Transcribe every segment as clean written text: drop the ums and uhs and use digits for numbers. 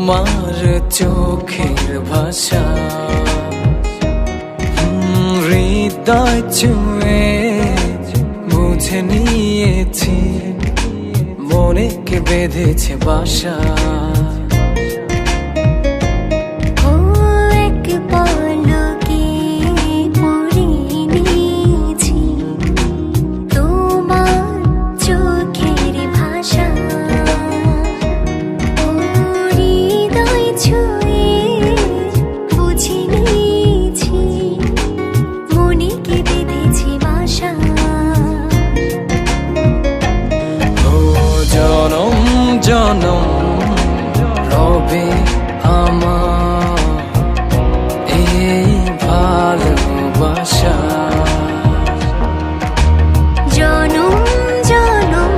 তোমার চোখের ভাষা হৃদয় ছুঁয়ে বুঝে নিয়েছি, মনে কে বেঁধেছে বাসা। জনম রবে আমার এই ভালোবাসা, জনম জনম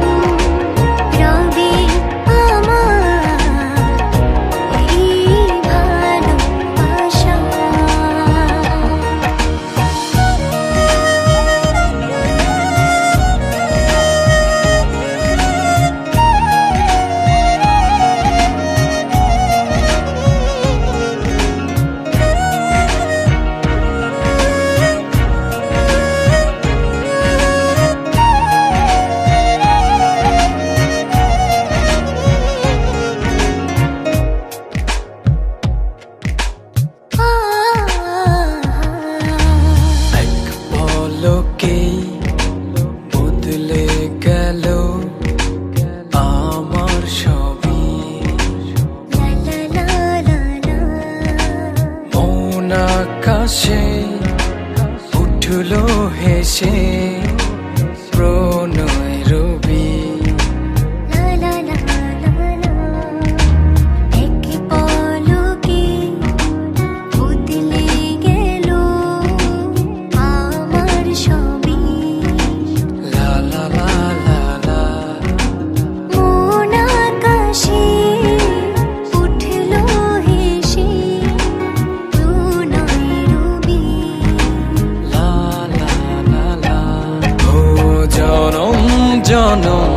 রবে আমার এই ভালোবাসা। বদলে গেল আমার সবই, মন আকাশে উঠলো হেসে প্রণয় রবি। জনম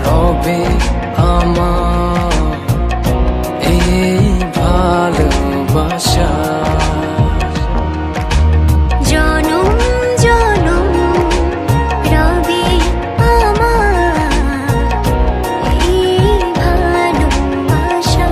রবে আমার এই ভালোবাসা, জনম জনম রবে আমার এই ভালোবাসা।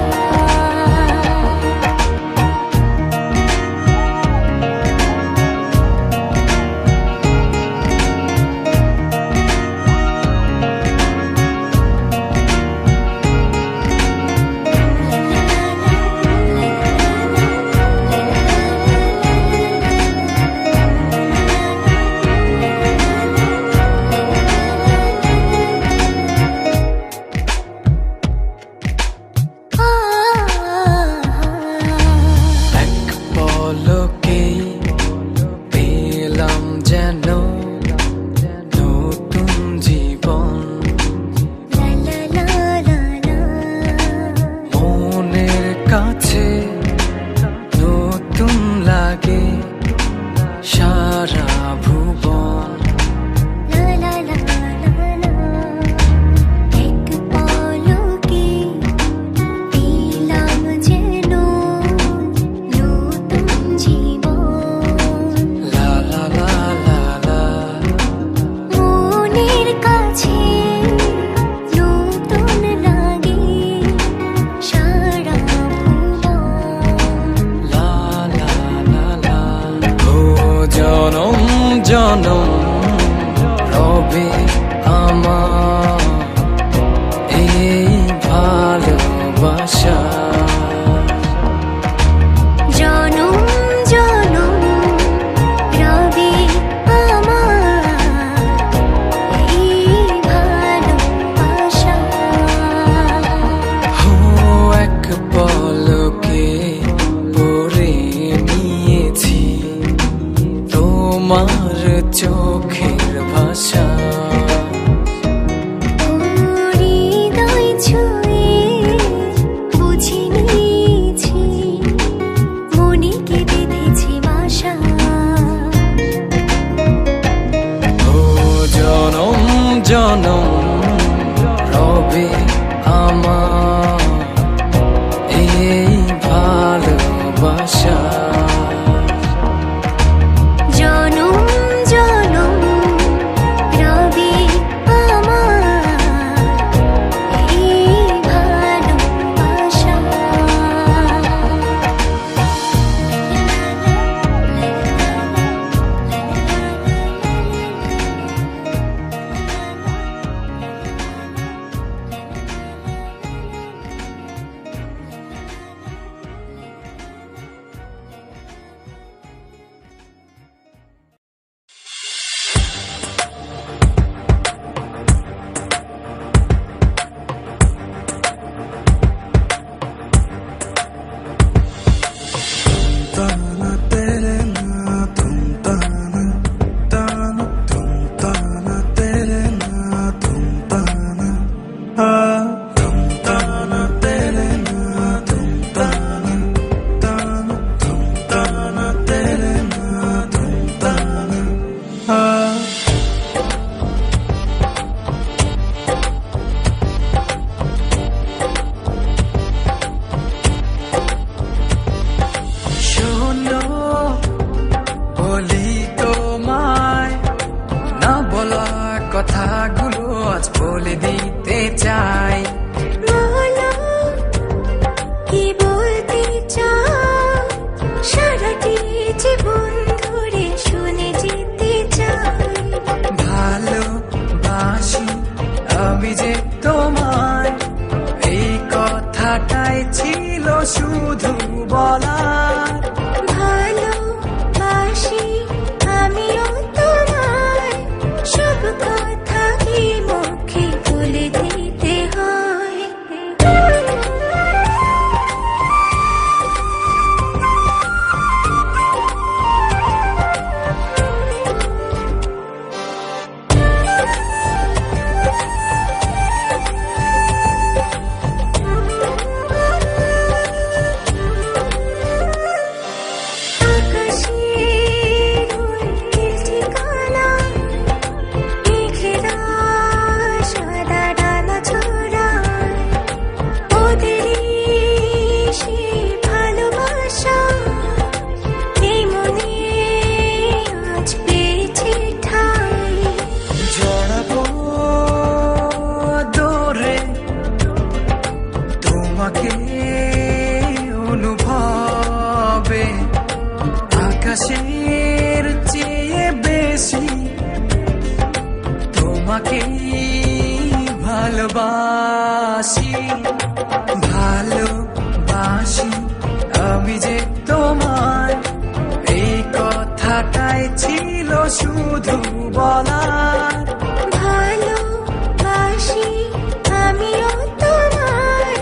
পেলাম যেন নতুন জীবন, মনের কাছে নতুন লাগে সারা ভুবন। জনম রবে আমার এই ভালোবাসা, জনম জনম রবে আমার এই ভালোবাসা। এক পলকে পড়ে নিয়েছি তোমার চোখের ভাষা, হৃদয় ছুঁয়ে বুঝে নিয়েছি, মনে কে বেঁধেছে বাসা। জনম জনম রবে আমার ভাষা। জনম জনম রবে আমার এই ভালোবাসা। শোনো বলি তোমায়, না বলা কথাগুলো আজ বলে দিতে চাই। বলো কি বলতে চাও, সারাটি জীবন ধরে শুনে যেতে চাই। ভালোবাসি আমি যে তোমায়, এই কথাটাই ছিল শুধু বলার। ভালোবাসি আমিও তোমায়, সব কথা কি মুখে বলে দিতে হয়। আকাশের ওই ঠিকানা, মেঘেরা সাদা ডানা ছড়ায়, ওদেরই সে ভালোবাসা এই মনে আজ পেয়েছে ঠাঁই। জড়াবো দৌড়ে তোমাকে অনুভবে, আকাশের চেয়ে বেশি তোমাকে ভালোবাসি। ভালোবাসি আমি যে তোমায়, এই কথাটাই ছিল শুধু বলার। ভালোবাসি আমিও তোমায়,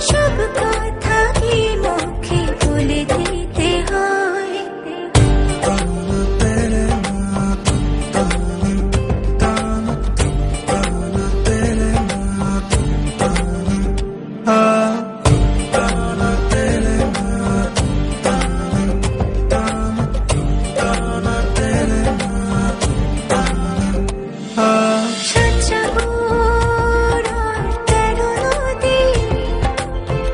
সব কথা কি মুখে বলে দিতে হয়। সাতসাগর আর 13 নদী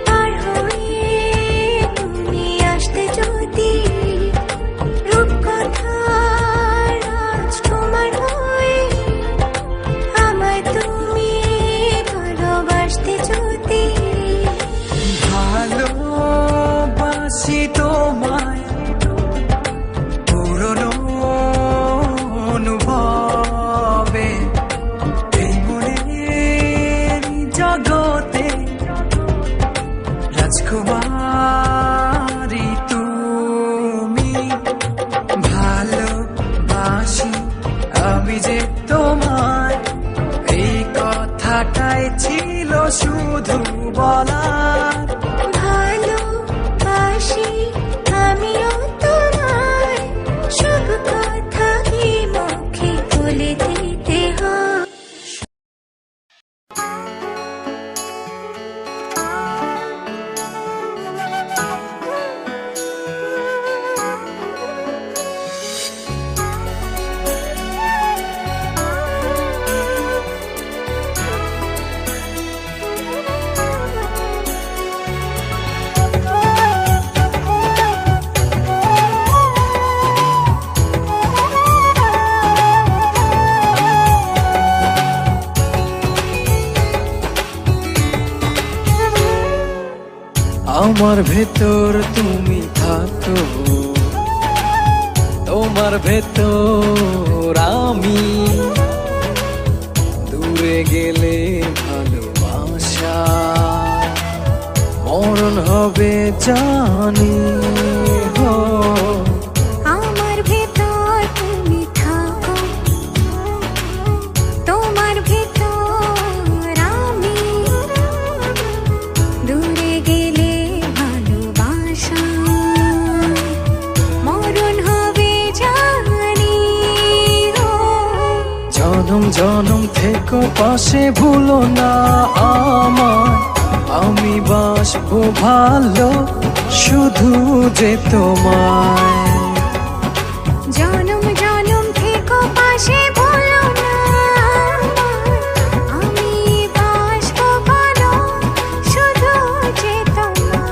পার হয়ে তুমি আসতে যদি, রূপকথার আজ তোমার হয়ে আমায় তুমি ভালোবাসতে যদি। ভালোবাসি তোমায় পুরনো অনুভবে, এই মনের জগতে রাজকুমারী তুমি। ভালোবাসি আমি যে তোমায়, এই কথাটাই ছিল শুধু বলার। ভালোবাসি আমিও তোমায়, সব কথা কি মুখে বলে দিতে হয়। আমার ভেতর তুমি থাকো, তোমার ভেতর আমি, দূরে গেলে ভালোবাসা মরণ হবে জানি। হো আমার ভেতর তুমি থাকো, তোমার ভেতর আমি, দূরে গেলে ভালোবাসা মরণ হবে জানি। জনম জনম থেকো পাশে, ভুলো না আমায়, আমি বাসবো ভালো শুধু যে তোমায়। জনম জনম থেকো পাশে, ভুলো না আমি বাসবো ভালো শুধু যে তোমায়।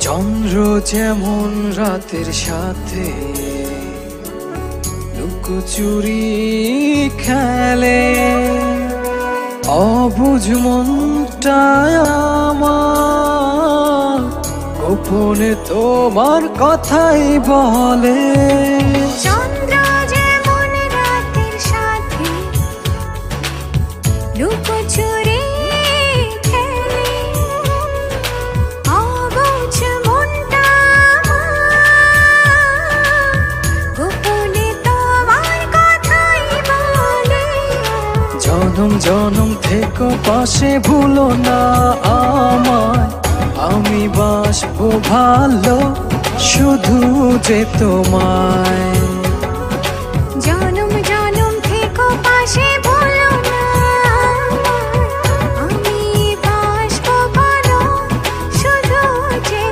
চন্দ্র যেমন রাতের সাথে লুকোচুরি খেলে, অবুঝ মনটায় আমার গোপনে তোমার কথাই বলে। চন্দ্র যেমন রাতের সাথে লুকোচুরি খেলে, অবুঝ মনটা আমার গোপনে তোমার কথাই বলে। জনম জনম থেকো পাশে, ভুলো না আমায়, আমি বাসবো ভালো শুধু যে তোমায়। জনম জনম থেকো পাশে, ভুলো না আমি বাসবো ভালো শুধু যে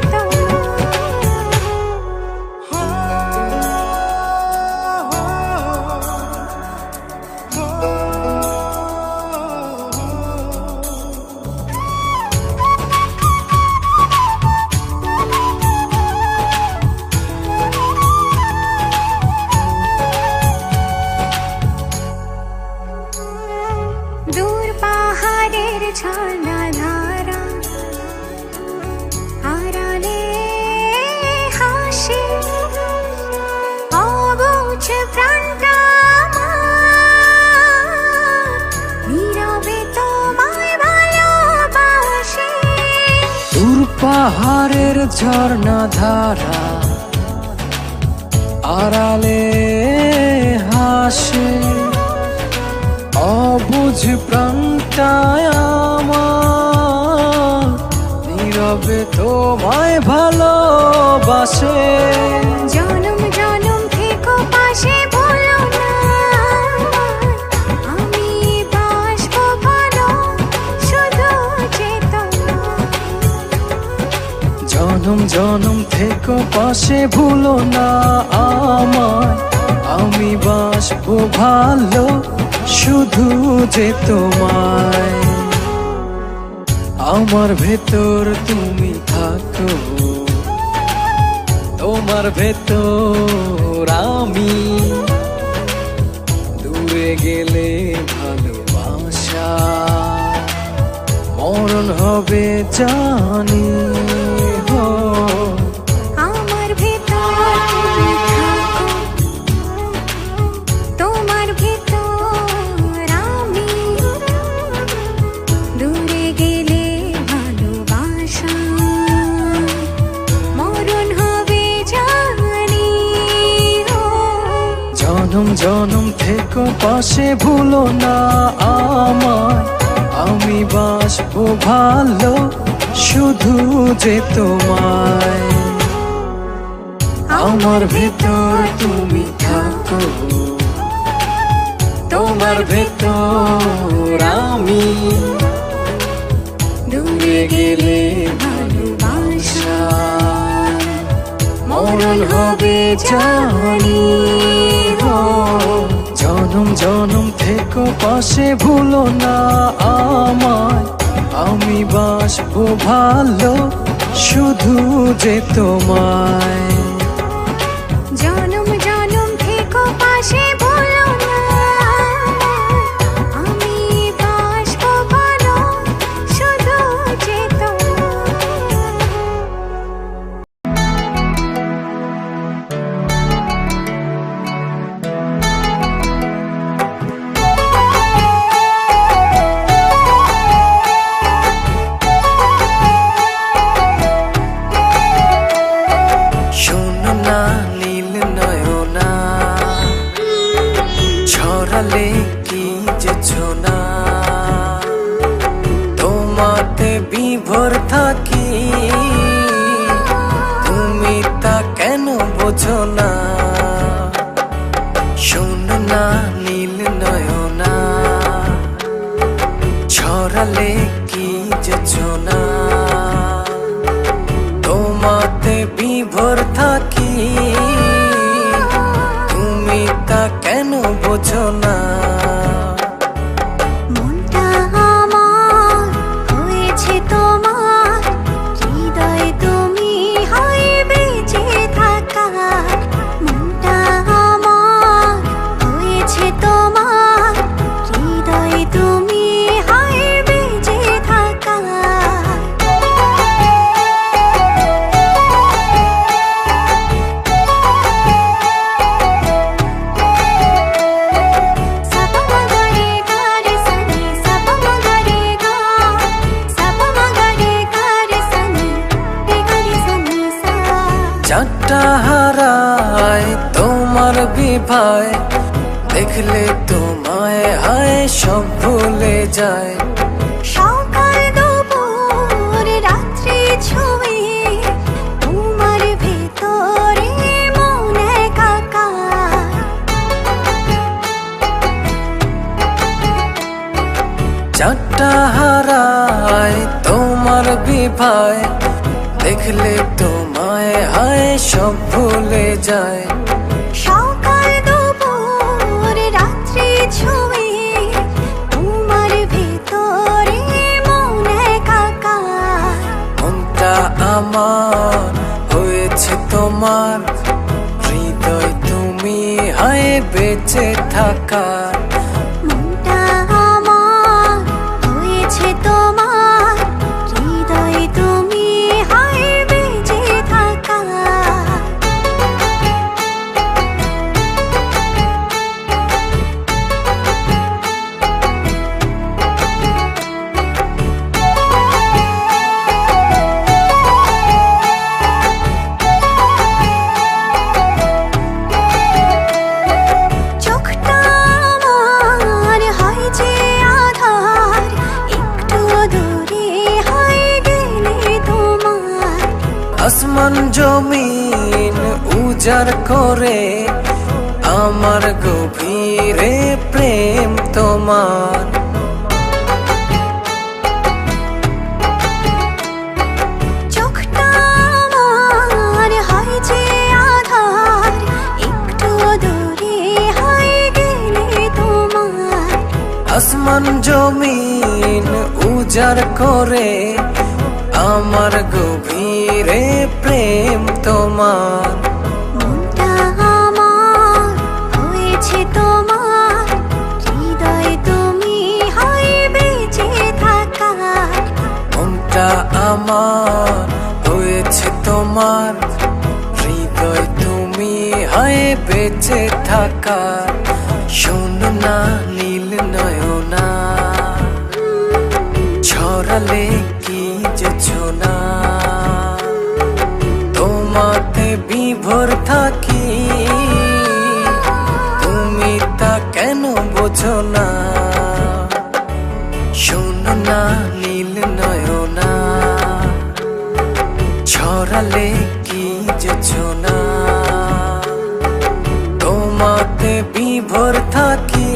দূর পাহাড়ের ঝর্ণা ধারা, আড়ালে হাসি অবুঝ প্রাণটা আমার, নীরবে তোমায় ভালোবাসে। দূর পাহাড়ের ঝর্ণা ধারা, আড়ালে হাসে অবুঝ প্রাণটায় আমার, নীরবে তোমায় ভালোবাসে। জনম জনম থেকো পাশে, ভুলো না আমি বাসবো ভালো শুধু যে তোমায়। জনম জনম থেকো পাশে, ভুলো না আমায়, আমি বাসবো ভালো শুধু যে তোমায়। আমার ভেতর তুমি থাকো, তোমার ভেতর আমি, দূরে গেলে ভালোবাসা মরণ হবে জানি। হো আমার ভেতর তুমি থাকো, তোমার ভেতর আমি, দূরে গেলে ভালোবাসা মরণ হবে জানি। জনম জনম থেকো পাশে, ভুলো না আমায়, আমি বাসবো ভালো শুধু যে তোমায়। আমার ভেতর তুমি থাকো, তোমার ভেতর আমি, দূরে গেলে ভালোবাসা মরণ হবে জানি। জনম জনম থেকো পাশে ভুলো না আমায়, আমি বাসবো ভালো শুধু যে তোমায়। জনম জনম থেকো পাশে ভুলো না আমি বাসবো ভালো শুধু যে শোনো না নীল নয়না, ছড়ালে কি যে ছোনা, তোমাতে বিভোর থাকি, তুমি তা কেন বোঝো না। শোনো না নীল নয়না, ছড়ালে কি যে ছোনা, তোমাতে বিভোর থাকি, তুমি তা কেন বোঝো না। মনটা আমার হয়েছে তোমার, হৃদয় তুমি হয় বেঁচে থাকা। মনটা আমার হয়েছে তোমার, হৃদয় তুমি হয় বেঁচে থাকা। চারটা হারায় তোমার বিভায়, দেখলে তোমায় হায় সব ভুলে যায়। সকাল দুপুর রাত্রি ছুঁয়ে তোমার ভেতরে মন একাকার। চারটা হারায় তোমার বিভায়, দেখলে তোমায় হায় সব ভুলে যায়। সকাল দুপুর রাত্রি ছুঁয়ে তোমার ভেতরে মন একাকার। মনটা আমার হয়েছে তোমার, হৃদয় তুমি হায় বেঁচে থাকার। মনটা আমার হয়েছে তোমার, হৃদয় তুমি হয় বেঁচে থাকা। চোখটা আমার হয় যে আধার, একটু দূরে হয় গেলে তোমার। আসমান জমিন উজাড় করে আমার গভীরে প্রেম তোমার। চোখটা আমার হয় যে আধার, একটু দূরে হয় গেলে তোমার। আসমান জমিন উজাড় করে আমার গভীরে প্রেম তোমার। মনটা আমার হয়েছে তোমার, হৃদয় তুমি হয় বেঁচে থাকা। মনটা আমার হয়েছে তোমার, হৃদয় তুমি হায় বেঁচে থাকার। শোনো না নীল নয়না, ছড়ালে কি যে ছোনা, তোমাতে বিভোর থাকি, তুমি তা কেন বোঝো না। শোনো না নীল নয়না, ছড়ালে কি যে ছোনা, তোমাতে বিভোর থাকি,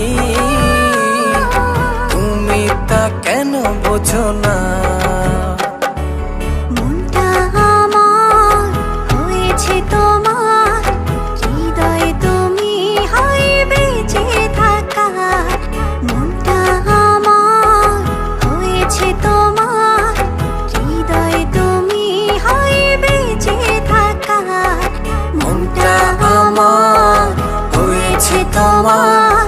তুমি তা কেন বোঝো না। মনটা আমার হয়েছে তোমার, হৃদয় তুমি হয় বেঁচে থাকা। তোমার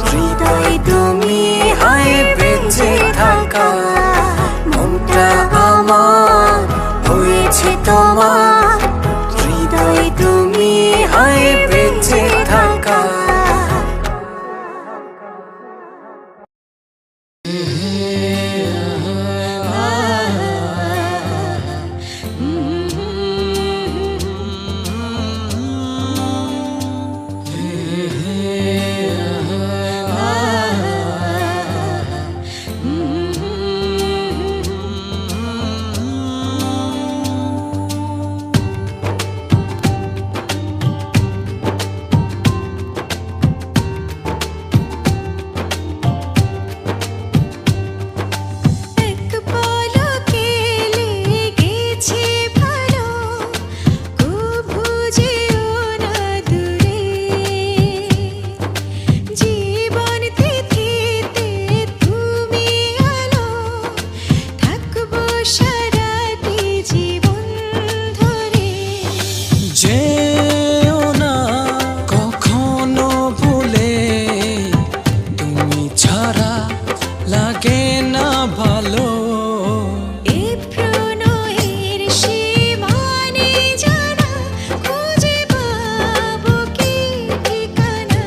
হৃদয় তুমি হায় বেঁচে থাকা মনটা আমার হয়েছে তোমার হৃদয় তুমি হায় বেঁচে থাকা এক পলকে লেগেছে ভালো কভু যেও না দূরে জীবন তিথিতে তুমি আলো থাকবো সারাটি জীবন ধরে যেও না কখনো ভুলে তুমি ছাড়া লাগে না ভালো এ প্রণয়ের সীমানে জানা খুঁজে পাবো কি ঠিকানা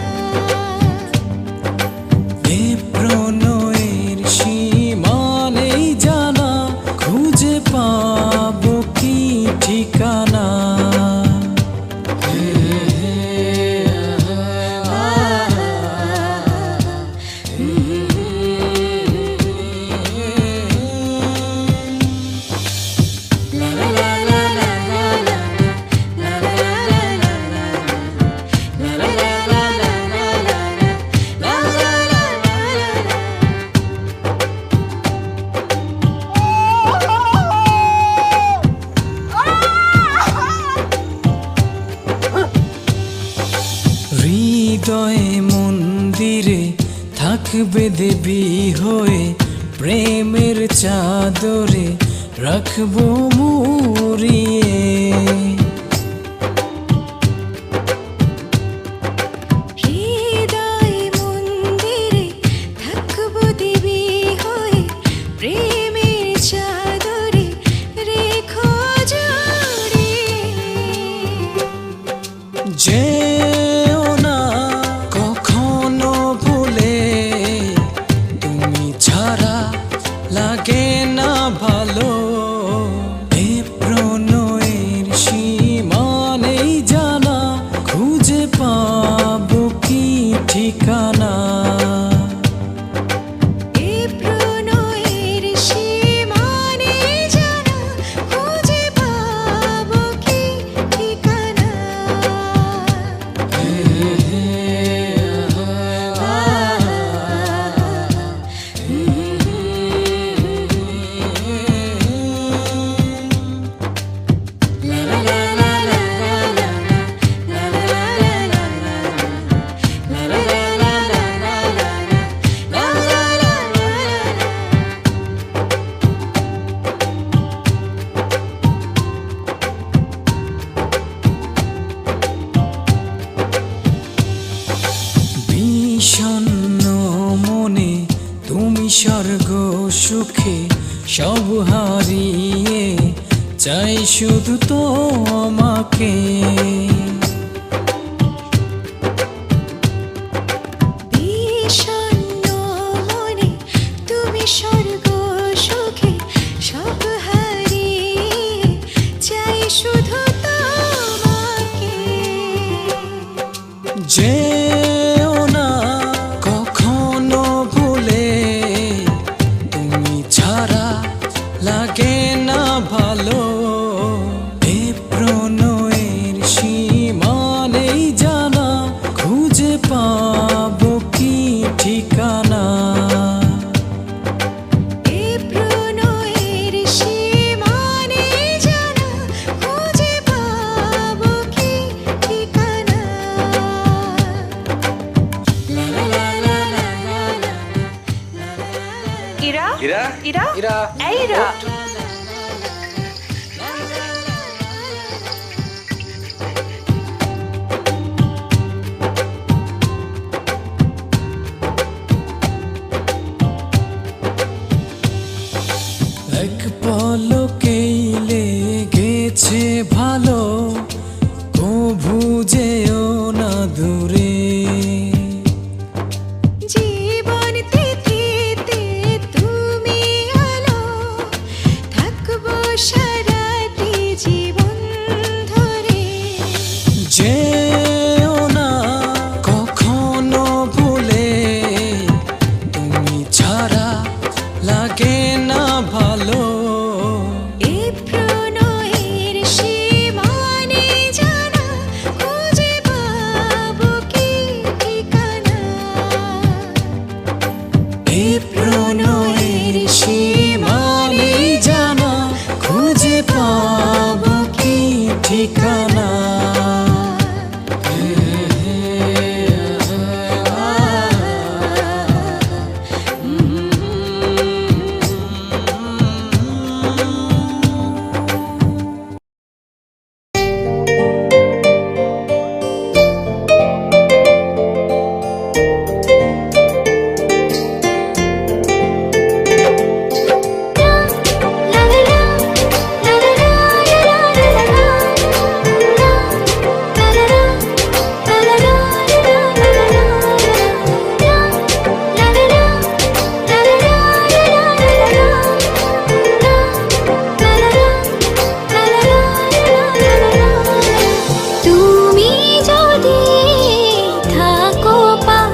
এ প্রণয়ের সীমানেই জানা খুঁজে পাবো কি ঠিকানা হৃদয়ে মন্দিরে থাকবে দেবী হয়ে প্রেমের চাদরে রাখবো মুড়িয়ে হৃদয় মন্দিরে থাকবো দেবী হয়ে প্রেমের চাদরে রেখো জড়িয়ে যেও না কখনো ভুলে তুমি ছাড়া লাগে না ভালো এ প্রণয়ের সীমানেই জানা খুঁজে পাবো কি ঠিকানা এ প্রণয়ের সীমানে জানা খুঁজে পাবো কি ঠিকানা বিষণ্ণ মনে তুমি স্বর্গ সুখে সব হারিয়ে চাই শুধু তোমাকে বিষণ্ণ মনে তুমি স্বর্গ সুখে সব হারিয়ে চাই শুধু তোমাকে যেও না কখনো ভুলে তুমি ছাড়া লাগে না ভালো এ প্রণয়ের সীমানেই জানা খুঁজে পাবো কি ঠিকানা এ প্রণয়ের সীমানে জানা খুঁজে পাবো কি ঠিকানা ইরা ইরা ইরা ইরা এই ইরা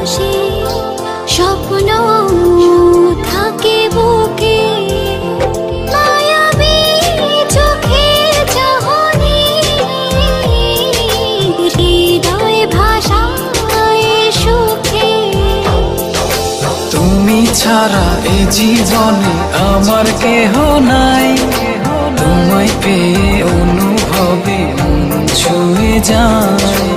ভাসে স্বপ্ন থাকে বুকে মায়াবী চোখে চাহনি হৃদয় ভাষায় সুখে তুমি ছাড়া এ জীবনে আমার কেহ নাই, তোমায় পেয়ে অনুভবে মন ছুঁয়ে যায়।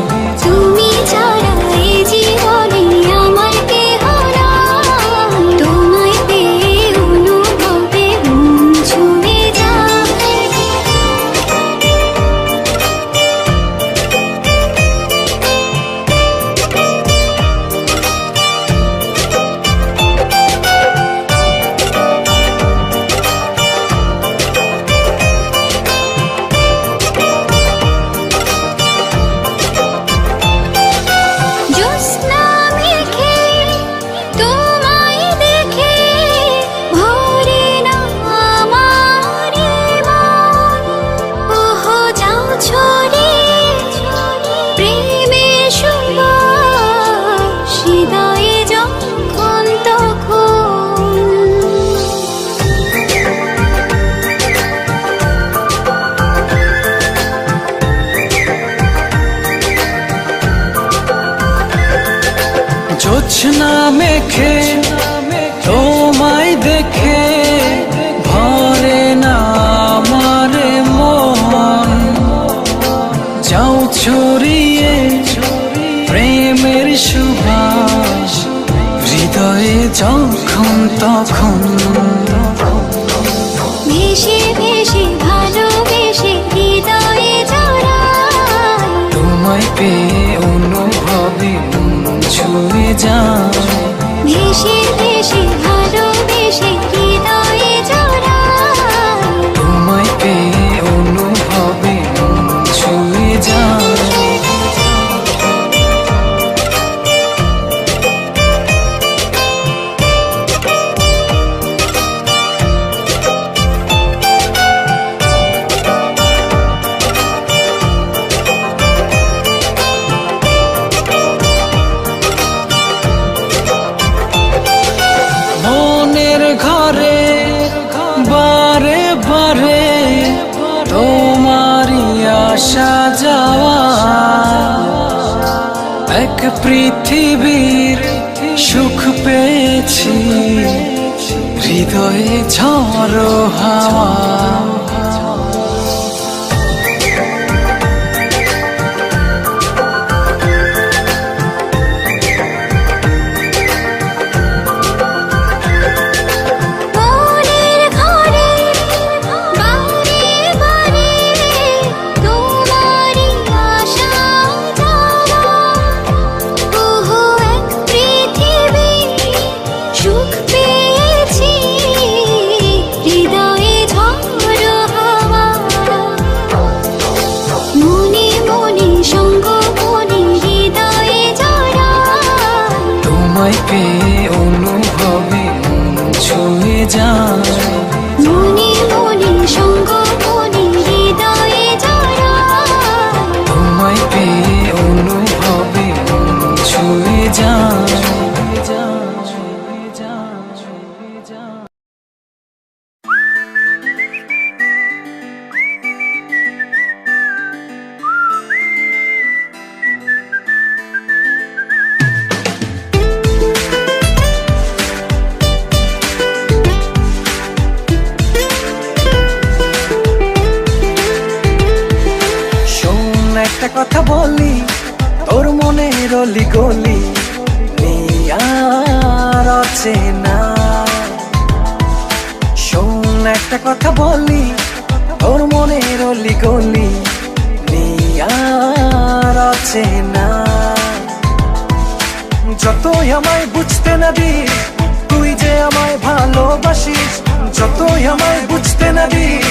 তুমি ছাড়া এই জীবনে আমার কেহ নাই, তোমায় পেয়ে অনুভবে মন ছুঁয়ে যায়। জ্যোৎস্না মেঘে তোমায় দেখে ভরে না আমার মন। ওহো যাও ছড়িয়ে প্রেমের সুবাস হৃদয়ে যখন তখন। জোছনা মেখে তোমায় দেখে ভরে না আমার মন, যাও ছড়িয়ে প্রেমের সুবাস হৃদয়ে যখন তখন। ভেসে ভেসে ভালোবেসে হৃদয়ে জড়াই, তোমায় পেয়ে অনুভবে মন ছুঁয়ে যায়। ভেসে ভেসে ভালোবেসে হৃদয়ে জড়াই। তোমায় পেয়ে অনুভবে মন ছুঁয়ে যায়। মনের ঘরে বারে বারে তোমারই আসা যাওয়া, এক পৃথিবীর সুখ পেয়েছি হৃদয়ে ঝড়ো হাওয়া। মনের ঘরে বারে বারে তোমারই আসা যাওয়া, ওহো এক পৃথিবী সুখ পেয়েছি হৃদয়ে ঝড়ো হাওয়া। মনে মনে সঙ্গ মনে হৃদয়ে জড়াই, তোমায় পেয়ে অনুভবে মন ছুঁয়ে যায়। মনে মনে সঙ্গ মনে হৃদয়ে জড়াই। তোমায় পেয়ে অনুভবে মন ছুঁয়ে যায়। শোন একটা কথা বলি, তোর মনের অলি গলি নেই আর অচেনা। শোন একটা কথা বলি, তোর মনের অলি গলি নেই আর অচেনা। যতই আমায় বুঝতে না দিস, তুই যে আমায় ভালোবাসিস। যতই আমায় বুঝতে না দিস,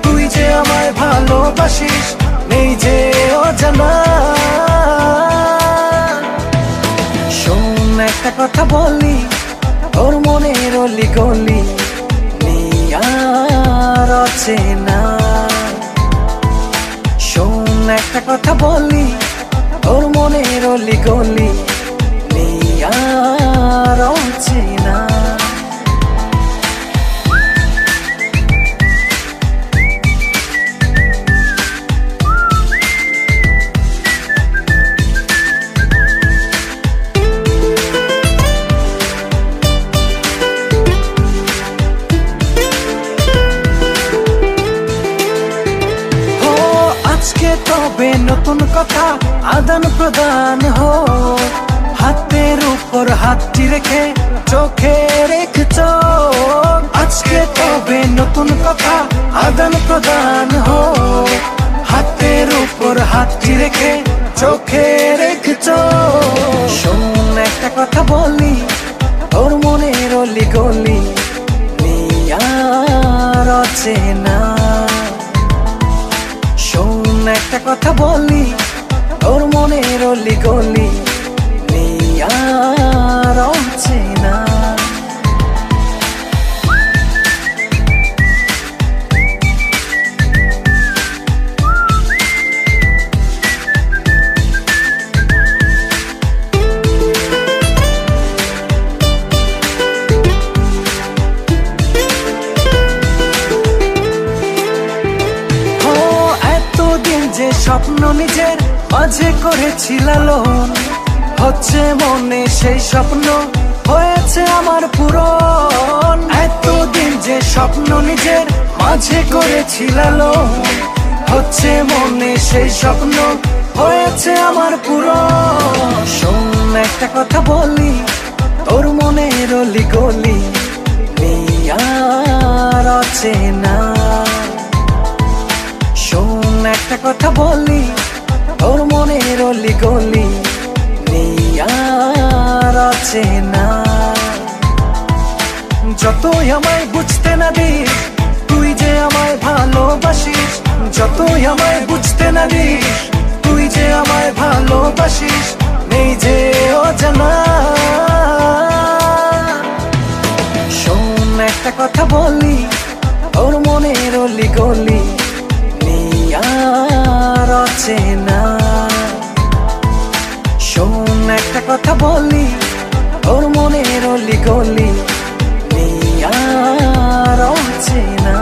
তুই যে আমায় ভালোবাসিস। নেই যে অজানা। শোন একটা কথা বলি, তোর মনের অলি গলি নেই আর অচেনা। শোন একটা কথা বলি, তোর মনের অলি গলি নেই হাতটি রেখে চোখে রেখেছ। আজকে তবে নতুন কথা আদান প্রদান হোক, হাতের উপর হাতটি রেখে চোখে রেখেছ। শোন একটা কথা বলি, তোর মনের অলি গলি নিয়ার অচেনা। শোন একটা কথা বলি, তোর মনের অলি গলি নিয়ার অচেনা। যে স্বপ্ন নিজের মাঝে করেছি লালন, হচ্ছে মনে সেই স্বপ্ন হয়েছে আমার পূরণ। এতদিন যে স্বপ্ন নিজের মাঝে করেছি লালন, হচ্ছে মনে সেই স্বপ্ন হয়েছে আমার পূরণ। শোন একটা কথা বলি, তোর মনের অলি গলি নিয়ার অচেনা। শোন একটা কথা বলি, তোর মনের অলি গলি নিয়ার অচেনা। যতই আমায় বুঝতে না দিস, তুই যে আমায় ভালোবাসিস। যতই আমায় বুঝতে না দিস, তুই যে আমায় ভালোবাসিস। নেই যে অজানা। শোন একটা কথা বলি, তোর মনের অলি গলি নিয়ার অচেনা। শোন একটা কথা বলি, তোর মনের অলি গলি নিয়ার অচেনা।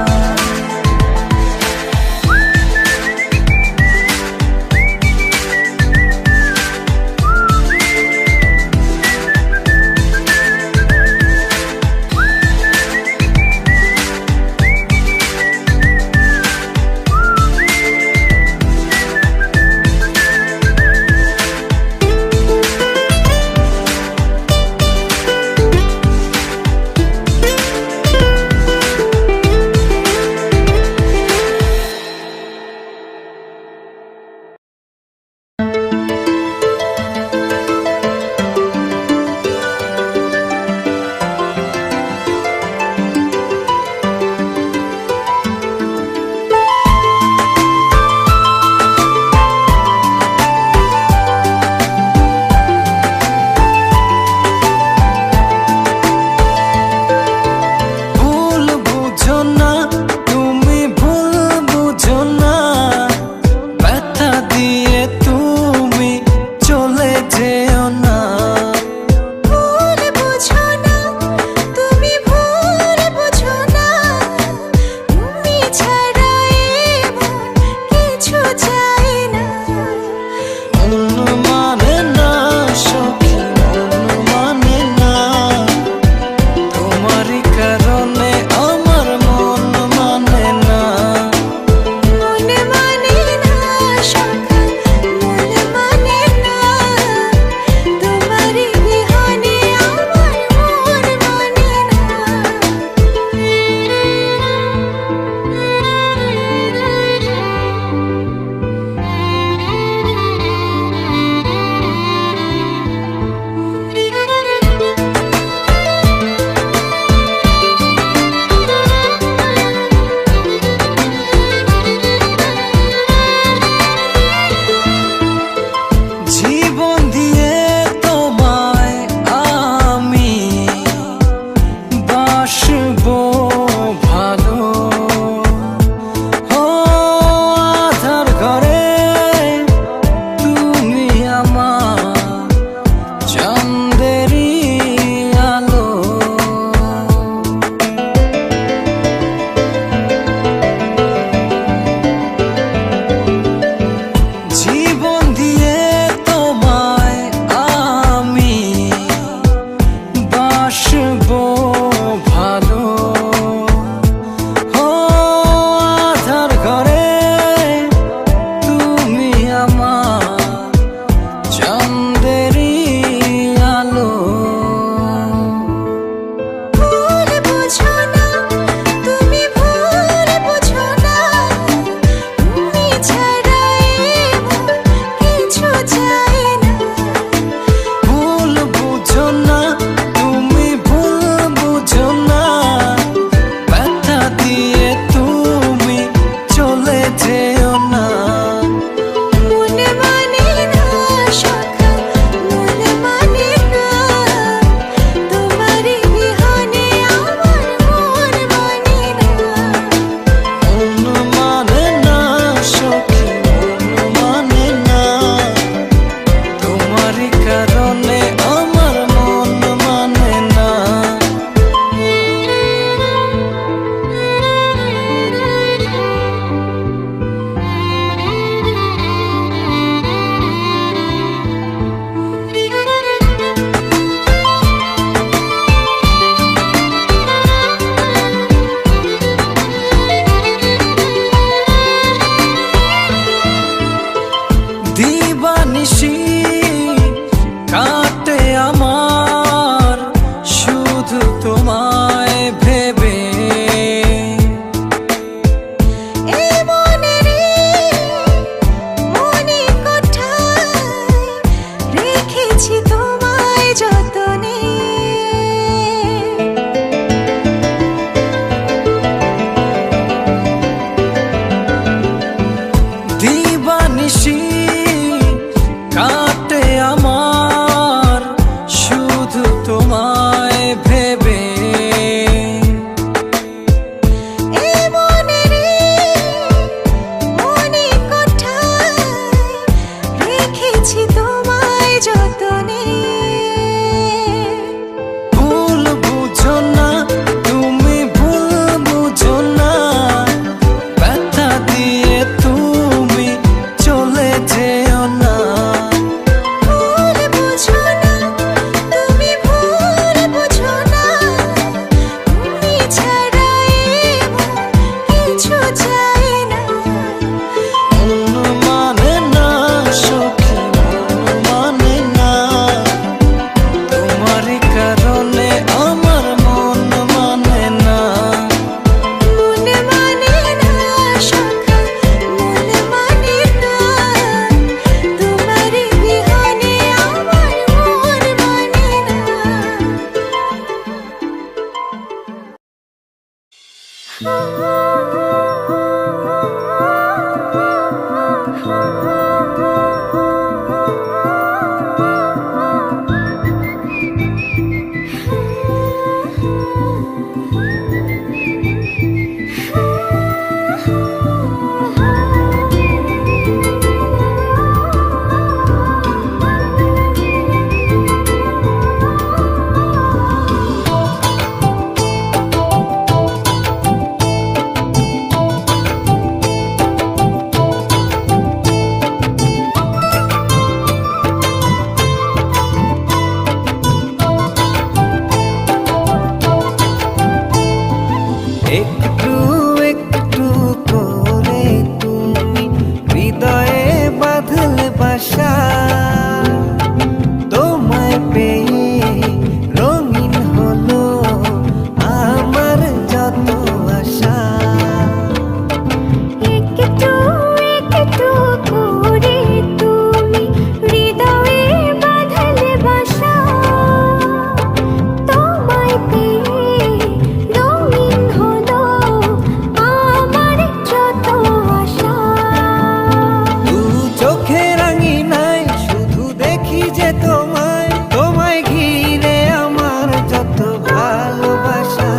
যে তোমায়, তোমায় ঘিরে আমার যত ভালোবাসা।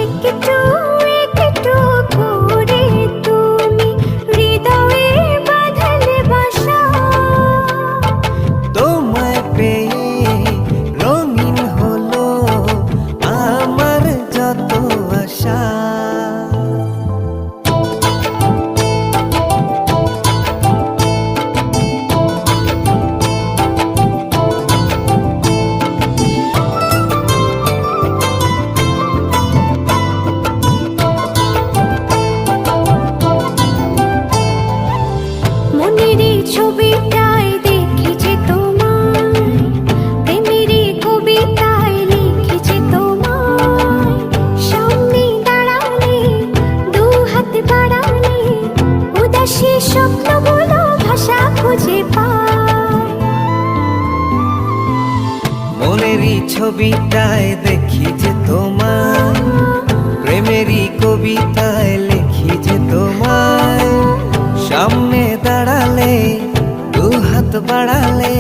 একটু একটু করে তুমি হৃদয়ে বাঁধলে বাসা। তোমায় পেয়ে রঙিন হলো আমার যত আশা। মনেরই ছবিটায় দেখেছি তোমায়, প্রেমেরই কবিতায় লিখেছি তোমায়। সামনে দাঁড়ালে, দু হাত বাড়ালে, উদাসী স্বপ্নগুলো ভাষা খুঁজে পায়। মনেরই ছবিটায় দেখি যে তোমায়, প্রেমেরই কবিতায় লিখি যে তোমায়। সামনে দাঁড়ালে, দু হাত বাড়ালে,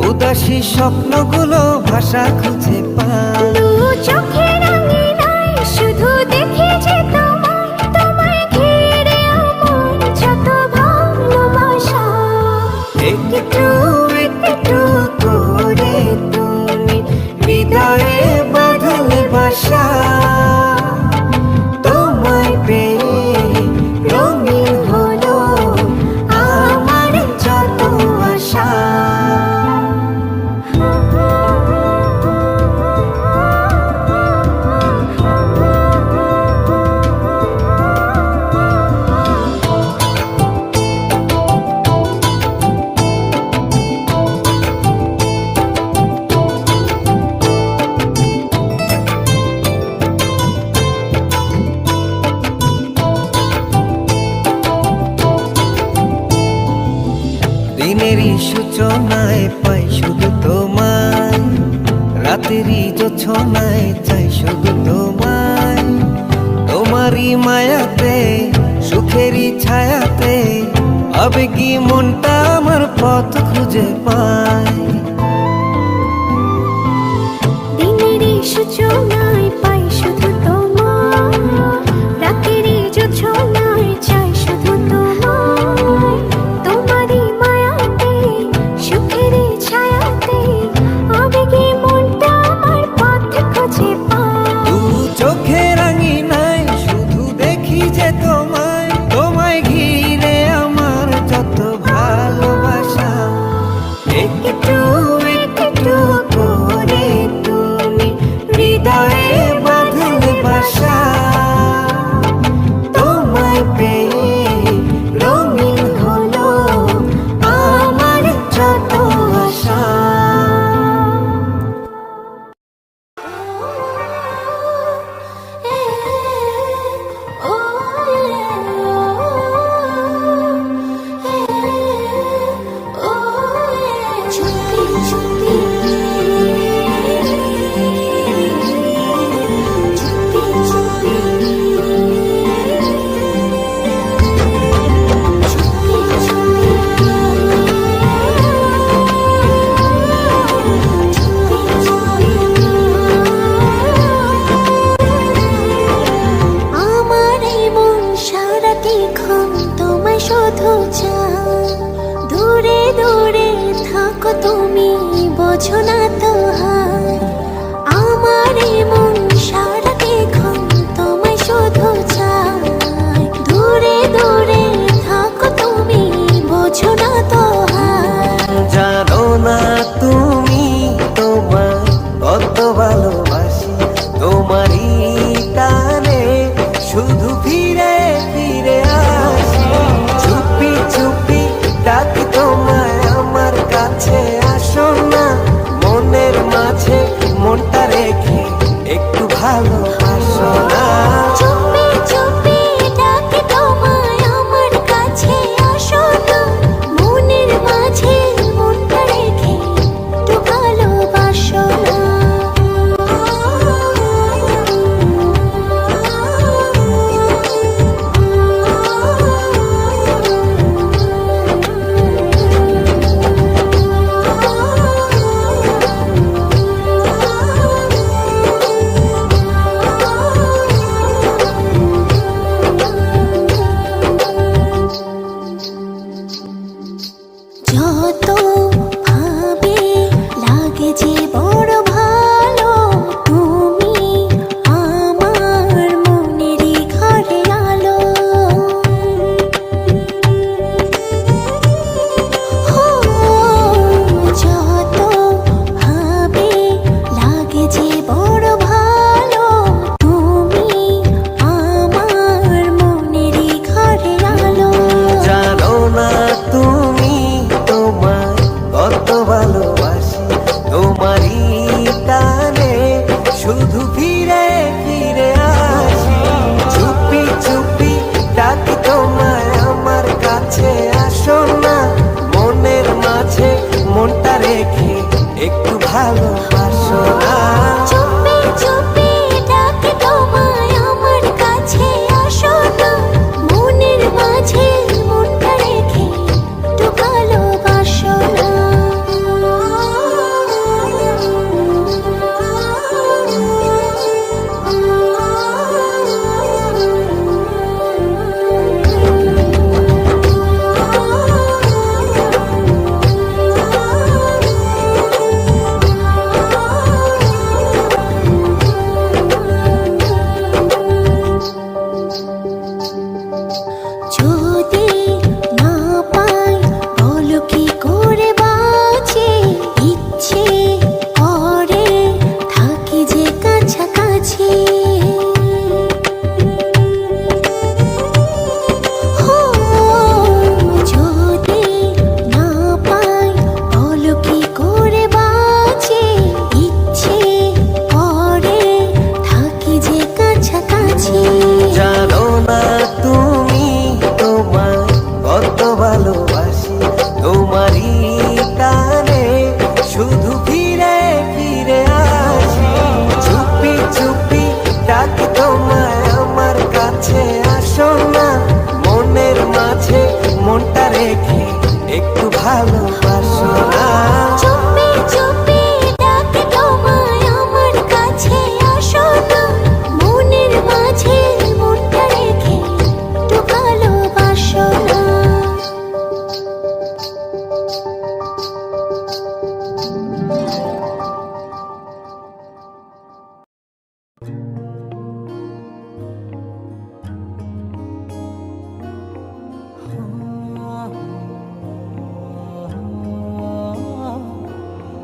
উদাসী স্বপ্নগুলো ভাষা খুঁজে পায়। দু চোখের আঙিনায় শুধু দেখি যে তোমায়, তোমায় ঘিরে আমার যত ভালোবাসা। একটু একটু করে তুমি হৃদয়ে বাঁধলে বাসা। তোমায় পেয়ে রঙিন হলো আমার যত আশা। দিনেরই সূচনায় পাই শুধু তোমায়, রাতেরই জোছনায় চাই শুধু তোমায়। তোমারই মায়াতে, সুখেরই ছায়াতে, আবেগী মনটা আমার পথ খুঁজে পায়। দিনেরই সূচনায় পাই শুধু তোমায়, রাতেরই জোছনায় চাই শুধু তোমায়। তোমারই মায়াতে, সুখেরই ছায়াতে, আবেগী মনটা আমার পথ খুঁজে পায়। দু চোখের আঙিনায় শুধু দেখি যে তোমায়, তোমায় ঘিরে আমার যত ভালোবাসা। একটু একটু করে তুমি হৃদয়ে বাঁধলে বাসা। তোমায় পেয়ে রঙিন হলো আমার যত আশা। আমার এই মন সারাদিক্ষণ তোমায় শুধু চায়। দূরে দূরে থাকো তুমি, বোঝো না তো হায়। আমার এই মন সারাদিক্ষণ তোমায় শুধু চায়। দূরে দূরে থাকো তুমি, বোঝো না তো হায়। জানো না তুমি তোমার কত ভালোবাসি, তোমারই টানে শুধু ফিরে ফিরে আসি। চুপি চুপি ডাকি তোমায় আমার কাছে, আসো না মনের মাঝে মনটা রেখে একটু ভালোবাসো না। চুপি চুপি ডাকি তোমায় আমার কাছে, আসো না মনের মাঝে মনটা রেখে একটু ভালোবাসো না। ভালোবাসি তোমারই টানে শুধু ফিরে ফিরে আসি চুপি চুপি ডাকি তোমায় আমার কাছে আসো না মনের মাঝে মনটা রেখে একটু ভালোবাসো না চুপি চুপি ডাকি তোমায় আমার কাছে আসো না মনের মাঝে মনটা রেখে একটু ভালোবাসো না যদি না পাই বলো কি করে বাঁচি ইচ্ছে করে থাকি যে কাছাকাছি হো যদি না পাই বলো কি করে বাঁচি ইচ্ছে করে থাকি যে কাছাকাছি জানো না তুমি তোমায় কত ভালোবাসি তোমারই টানে শুধু ফিরে ফিরে আসি চুপি চুপি ডাকি তোমায় আমার কাছে আসো না মনের মাঝে মনটা রেখে একটু ভালোবাসো না চুপি চুপি ডাকি তোমায় আমার কাছে আসো না মনের মাঝে মনটা রেখে একটু ভালোবাসো না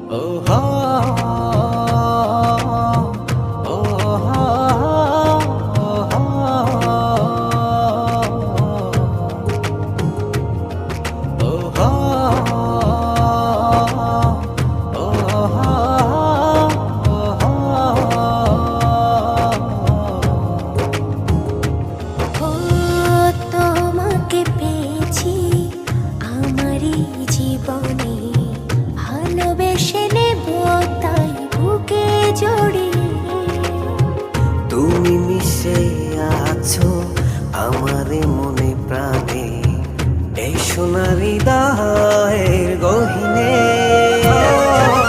ও তোমাকে পেয়েছি আমারই জীবনে ভালোবেসে নেব তাই বুকে জড়িয়ে তুমি মিশে আছো আমার মনে প্রাণে এই সোনার হৃদয়ের গহিনে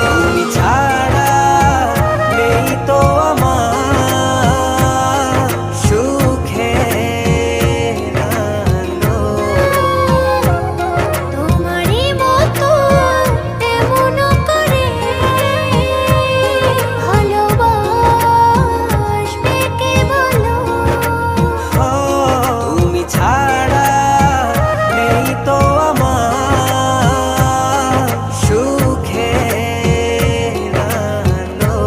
তুমি ছাড়া নেই তো আমার সুখের আলো। তোমারই মতো এমন করে ভালোবাসবে কে বলো তুমি ছাড়া নেই তো আমার সুখের আলো।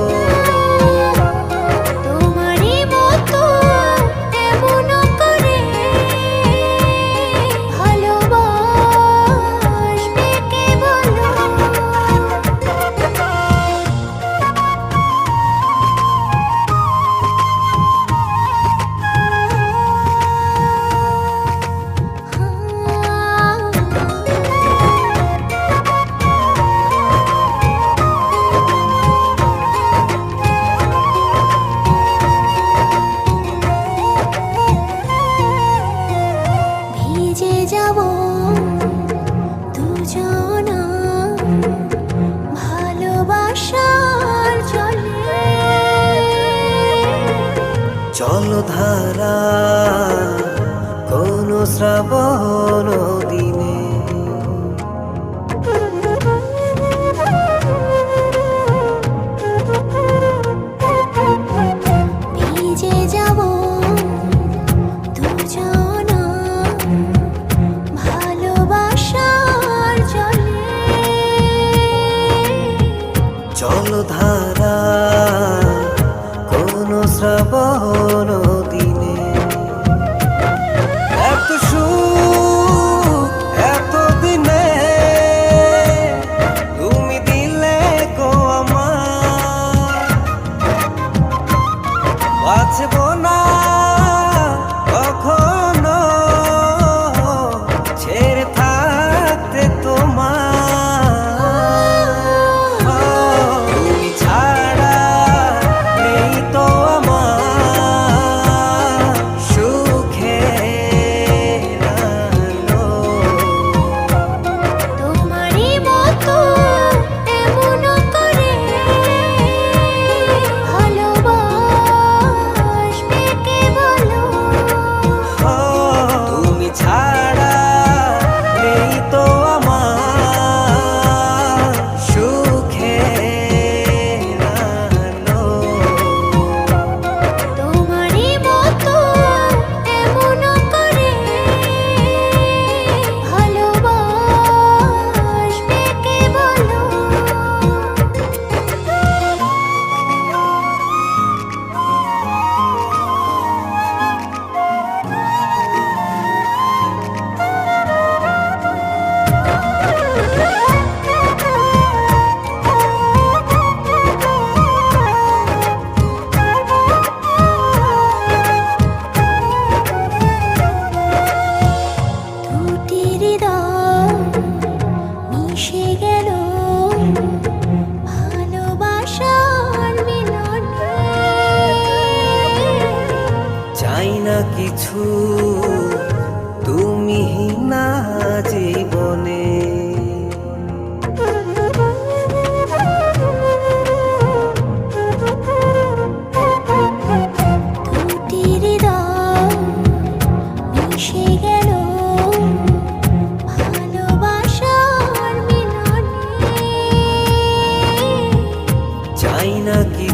তোমারই মতো এমন করে ভালোবাসবে কে বলো ভিজে যাব দুজনা ভালোবাসার জলে জলধারা কোন শ্রাবণ দিনে ভিজে যাব দুজনা ভালোবাসার জলে জলধারা কোন শ্রাবণ দিনে এত সুখ এত দিনে তুমি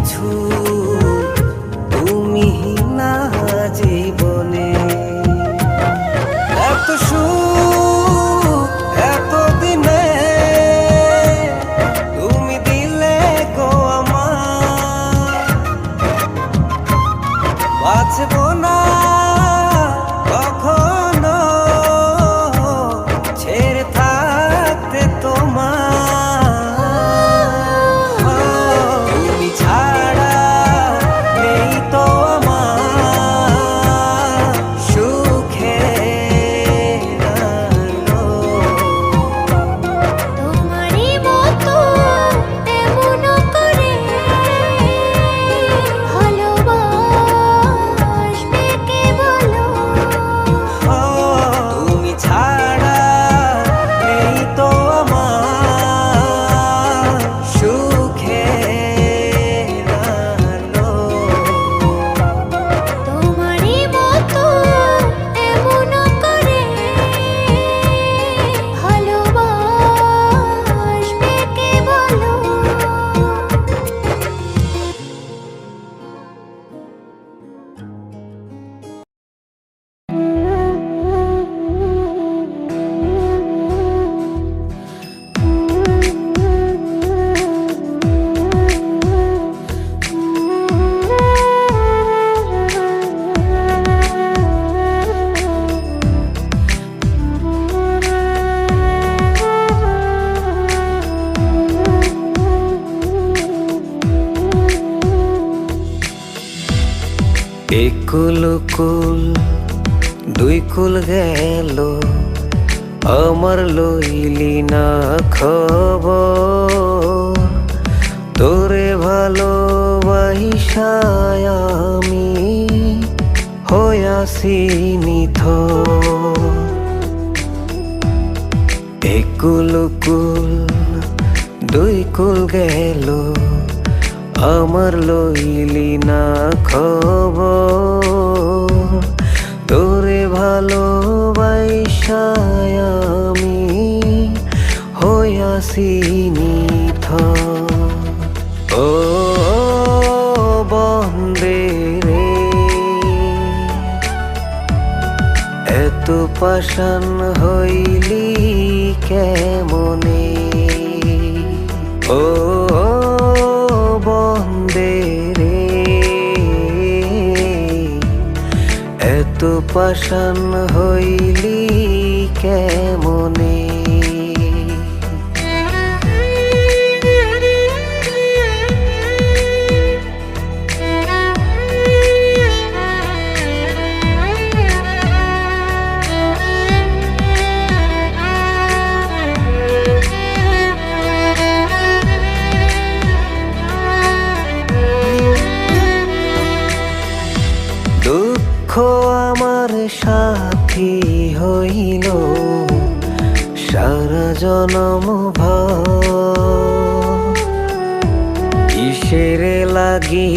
কিছু তুমি না জীবনে। এত সুখ এত দিনে তুমি দিলে গো আমার, বাঁচব না কখনো ছেড়ে থাকতে তোমার। তুমি ছাড়া নেই তো আমার সুখের আলো। তোমারই মতো এমন করে ভালোবাসবে কে বলো? তুমি ছাড়া নেই তো আমার সুখের আলো। তোমারই মতো এমন করে ভালোবাসবে কে বলো? একুল কুল দুই কুল গেল, আমার লইলি না খবর। তোরে ভালোবাসায় আমি হইয়াছি নিথর। একুল কুল দুই কুল গেল, আমার লইলি না খবর। তোরে ভালোবাসায় আমি হইয়াছি নিথর। ও বন্দে রে, এত পাষাণ হইলি কেমনে? ও বন্দে রে, এত পাষাণ হইলি কেমনে? দুঃখ আমার সাথী হইল সারা জনম ভর। কিসের লাগি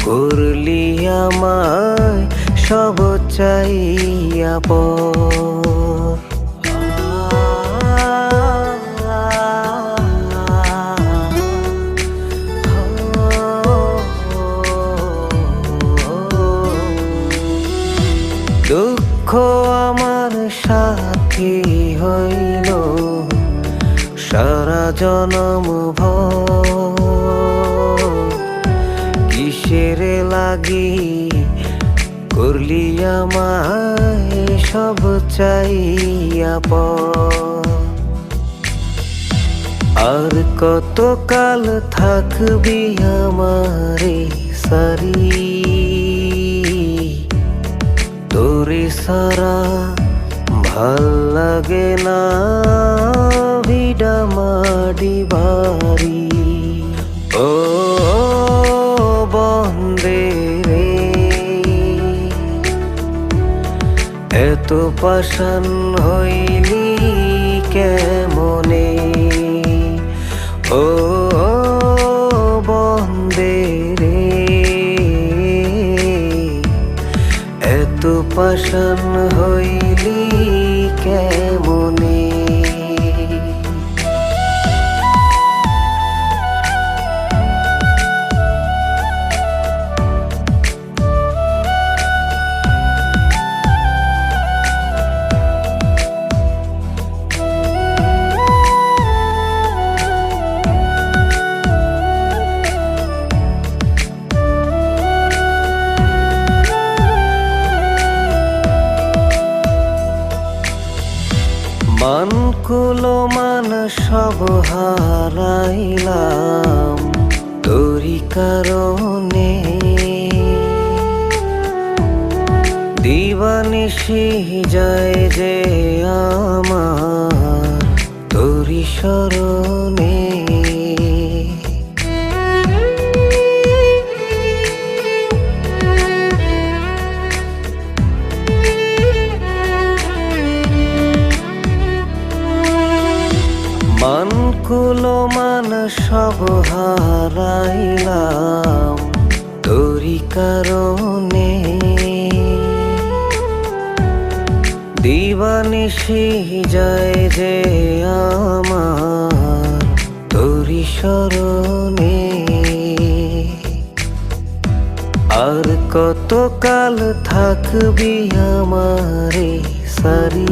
করলি আমায় সব চাইয়া পর? দুঃখ আমার সাথী হইল সারা জনম ভর। কিসের লাগি করলি আমায় সব চাইয়া পর? আর কতকাল থাকবি আমারে সারি? তোরে সারা ভাল লাগে না ভিডা মাডি বাড়ি। ও বন্দে রে, এত পাষাণ হইলি কেমনে? ও বন্দে রে, এত পাষাণ হইলি কেমনে? সব হারাইলাম তোরি কারণে, দিবানিশি যায় যে আমার তোরি স্মরণে। মান কুলো মান সব হারাইলাম তোরি কারণে, দিবানিশি যায় যে আমার তোরি স্মরণে। আর কতকাল থাকবি আমারে সারি,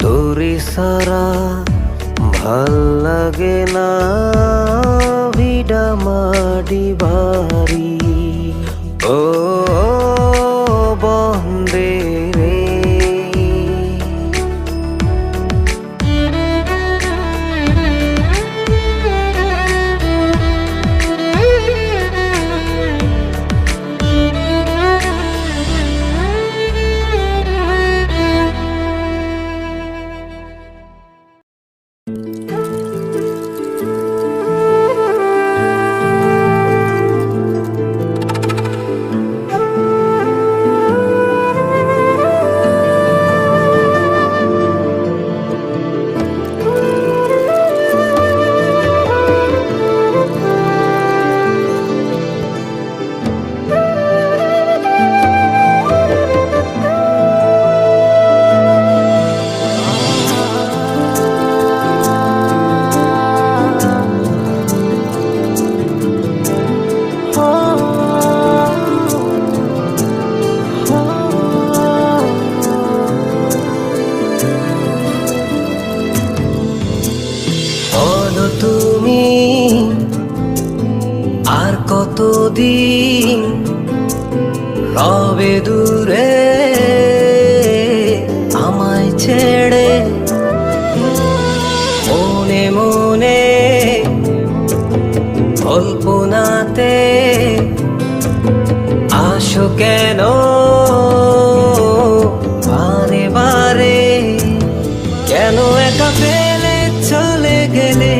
তোরে সারা ভাল লাগে না ভিডা মাডি বাড়ি। ও বন্দে রে, বলো তুমি আর কতদিন রবে দূরে আমায় ছেড়ে। মনে মনে কল্পনাতে আসো কেন বারে বারে, কেন একা ফেলে চলে গেলে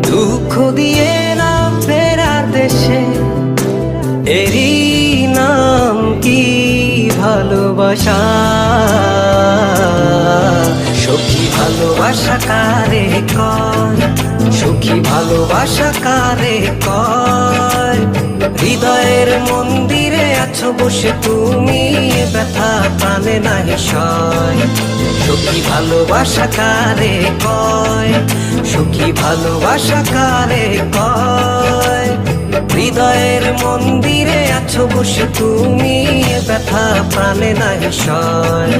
দুঃখ দিয়ে না ফেরার দেশে। এরই নাম কি ভালোবাসা, সখী ভালোবাসা কারে কয়, সখী ভালোবাসা কারে কয়। হৃদয়ের মন্দিরে আছো বসে তুমি, ব্যথা প্রাণে নাহি সয়। সখী ভালোবাসা কারে কয়, সখী ভালোবাসা কারে কয়। হৃদয়ের মন্দিরে আছো বসে তুমি, ব্যথা প্রাণে নাহি সয়।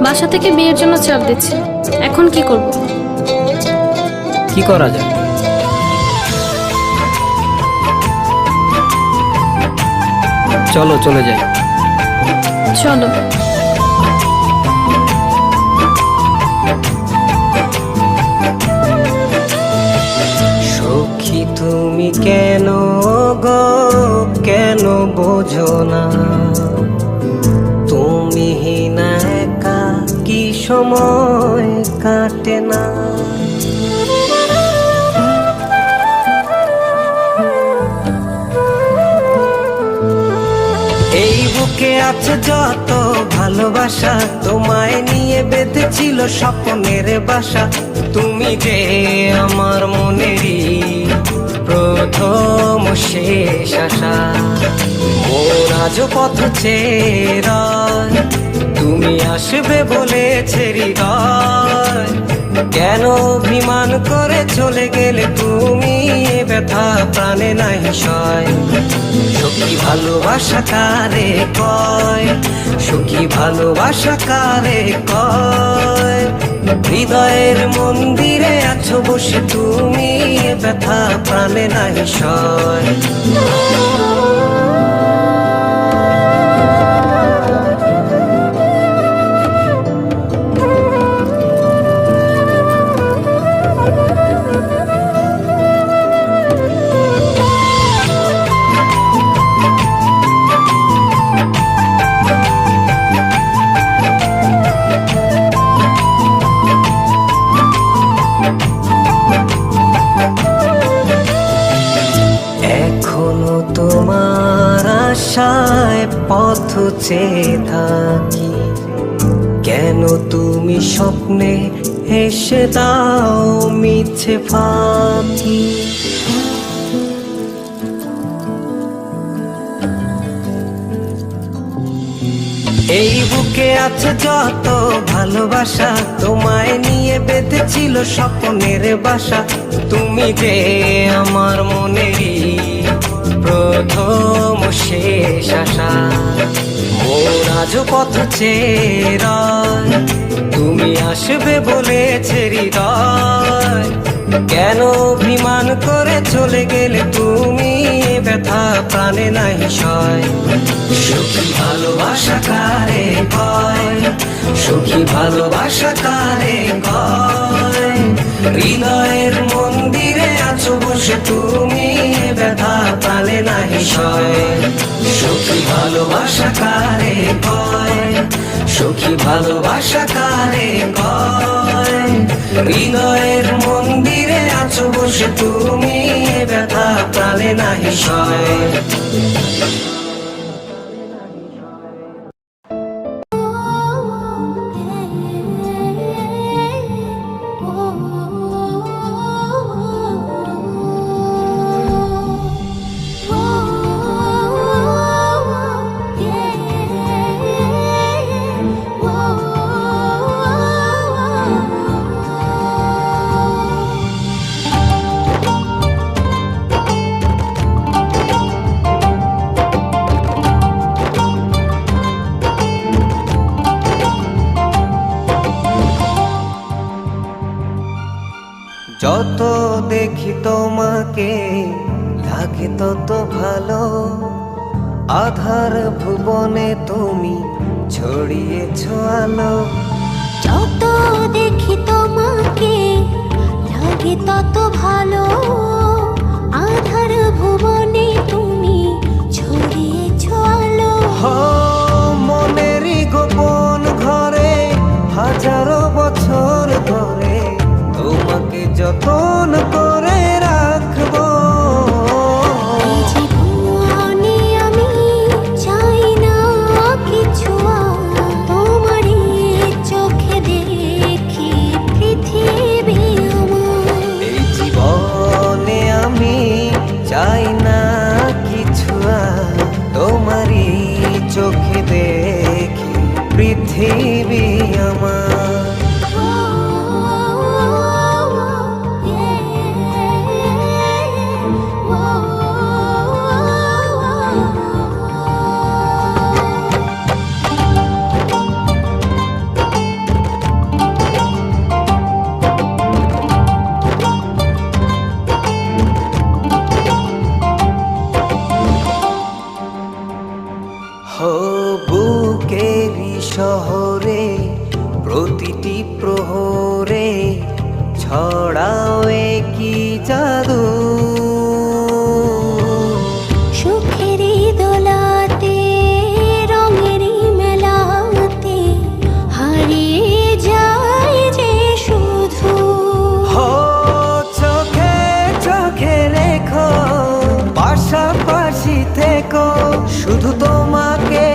বাসা থেকে বিয়ের জন্য চাপ দিচ্ছে, এখন কি করব? কি করা যায়? চলো চলে যাই। চলো। সখী তুমি কেন গো কেন বোঝো না, তুমি না একা কি সময় কাটে না। এই বুকে আছে যত ভালোবাসা, তোমায় নিয়ে বেঁধেছিল স্বপ্নের বাসা। তুমি যে আমার মনেরই প্রথম শেষ আশা। মোর আজ পথ চেরা, তুমি আসবে বলেছে হৃদয়। কেন অভিমান করে চলে গেলে তুমি, ব্যথা প্রাণে নাহি সয়। সখী ভালোবাসা কারে কয়, সখী ভালোবাসা কারে কয়। হৃদয়ের মন্দিরে আছো বসে তুমি, এ ব্যথা প্রাণে নাই সয়। এখনো তোমার আশায় পথ চেয়ে থাকি, কেন তুমি স্বপ্নে এসে দাও মিছে ফাঁকি। এই বুকে আছে যত ভালোবাসা, তোমায় নিয়ে বেঁধেছিল স্বপ্নের বাসা। তুমি যে আমার মনেরই প্রথম শেষ আশা, মোর আজও পথ চেয়ে রয়, তুমি আসবে বলেছে হৃদয়। কেন অভিমান করে চলে গেলে তুমি, এ ব্যথা প্রাণে নাই সয়। সুখী ভালোবাসা কারে কয়, সুখী ভালোবাসা কারে কয়। হৃদয়ের মন্দিরে আছো বসে তুমি, এ ব্যথা প্রাণে নাই সয়। সুখী ভালোবাসা কারে কয়, সুখী ভালোবাসা কারে কয়। হৃদয়ের মন্দিরে আছো বসে তুমি, এ ব্যথা প্রাণে নাই সয়। যত দেখি তোমাকে লাগে তত ভালো, আধার ভুবনে তুমি ছড়িয়েছ আলো। যত দেখি তোমাকে লাগে তত ভালো, আধার ভুবনে তুমি ছড়িয়েছ আলো। মনেরই গোপন ঘরে হাজারো বছর ধরে তোমাকে যতন করে রাখবো। এই জীবনে আমি চাই না কিছু আর, তোমারই চোখে দেখি পৃথিবী আমার। এই জীবনে আমি চাই না কিছু আর, তোমারই চোখে দেখি পৃথিবী আমার। বুকেরই শহরে প্রতিটি প্রহরে ছড়াও কি জাদু। সুখেরই দোলাতে রঙেরই মেলাতে হারিয়ে যায় যে শুধু। চোখে চোখে রেখো পাশাপাশি থেকো, শুধু তোমাকে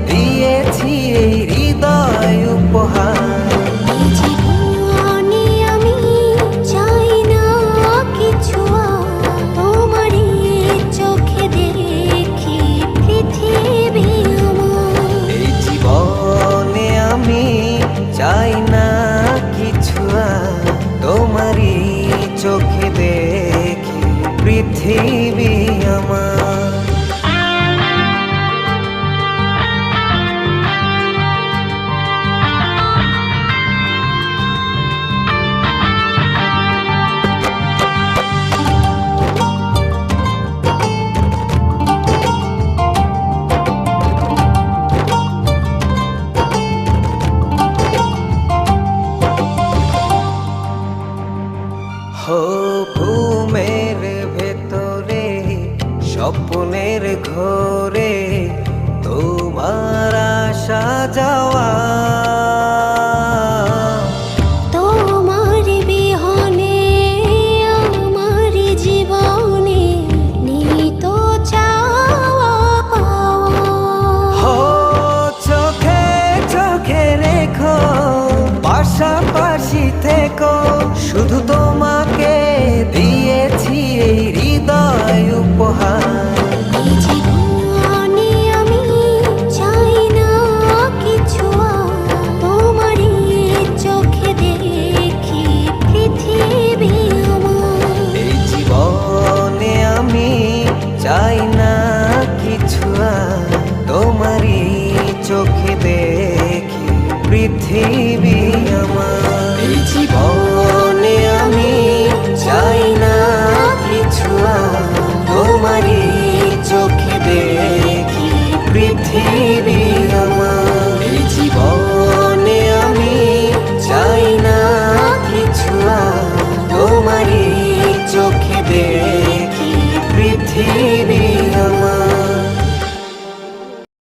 দিয়েছি এই হৃদয় উপহার। এই জীবনে আমি চাই না কিছু যাওয়া। তোমার বিহনে আমার জীবনে নেই তো চাওয়া পাওয়া। হো চোখে চোখে রেখো, পাশাপাশি থেকো, শুধু তোমাকে দিয়েছি এই হৃদয় উপহার। এই জীবনে আমি চাই না কিছু আর, তোমারই চোখে দেখি পৃথিবী আমার। এই জীবনে আমি চাই না কিছু আর, তোমারই চোখে দেখি পৃথিবী আমার। এই জীবনে আমি চাই না কিছু আর, তোমারই চোখে দেখি পৃথিবী আমার। এই জীবনে আমি চাই না কিছু আর, তোমারই চোখে দেখি পৃথিবী